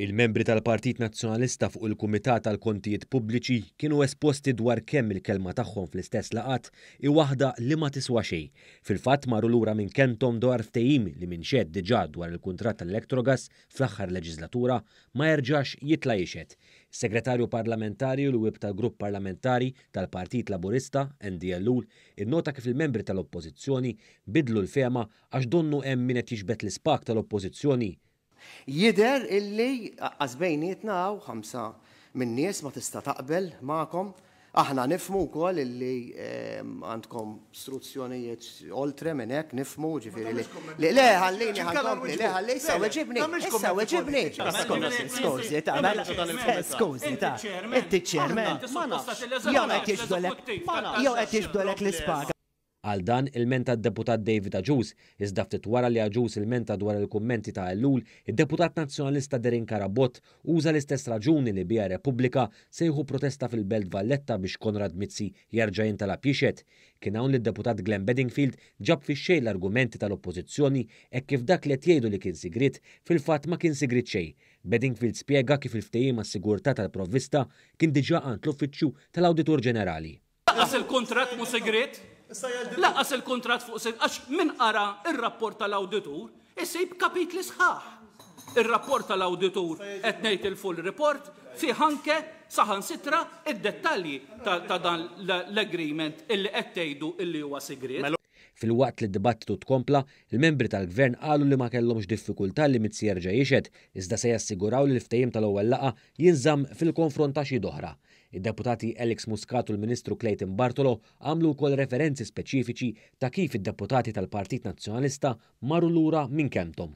Il-membri tal-Partit Nazzjonalista fuq il-Kumitat tal-Kontijiet Pubbliċi kienu esposti dwar kemm il-kelma tagħhom fl-istess laqat hi waħda li ma tiswa xejn. Fil-fatt marru lura minn kelmthom dwar ftehim li minxed diġà dwar il-kuntratt tal-Electrogas fl-aħħar leġislatura ma jerġax jitla' jixed. Segretarju parlamentari u l-wib tal-Grupp Parlamentari tal-Partit Laburista, Andy Ellul, innota kif il-membri tal-Oppożizzjoni bidlu l-fehma għax donnu hemm min qed jixbet l-ispak tal-Oppożizzjoni. Jider illi għazbejnietna għaw 5 min nies ma tista' taqbel ma'kom. Aħna nifmu wkoll illi għandkom istruzzjonijiet oltre minn hekk nifmu ġifieri li le ħallini ħankompli le ħalli issa weġibni. Skużi ta' it-chairman ma nafx jew qed jiġbdolek l-ispaga. Għal dan il-menta d-deputat David Aġus, iżda ftit wara li Aġus il-menta dwar il-kummenti ta' Ellul, id-deputat nazzjonalista Derin Karabot uża l-istess raġuni li bija Repubblika sejħu protesta fil-Belt Valletta biex Konrad Mizzi jerġa' jintalab jixed. Kien hawn li d-deputat Glenn Bedingfield ġab fix-xejn l-argumenti tal-Oppożizzjoni hekk kif dak li qed jgħidu li kien sigrit fil-fatt ma kien sigrit xejn. Bedingfield spjega kif il-ftehim għas-sigurtà tal-provvista kien diġà għand l-Uffiċċju tal-Awditur Ġenerali. Laqas il-kontratt mu segret? Laqas il-kontratt fuq segret għax min qara ir-rapport tal-Awditur isib kapitli sħaħ. Ir-rapport tal-Awditur qed ngħid il-full report fih anke saħansitra id-dettalji ta' dan l-agreement illi qed tgħidu illi huwa segret. Fil-waqt li d-dibattitu tkompla, il-membri tal-Gvern qalu li ma kellhomx diffikultà li Mizzi jerġa' jixed, iżda se jassiguraw li l-ftehim tal-ewwel laqgħa jinżamm fil-konfront ta' xi oħra. Id-deputati Alex Muscat u l-Ministru Clayton Bartolo għamlu wkoll referenzi speċifiċi ta' kif id-deputati tal-Partit Nazzjonalista marru lura minn kelmthom.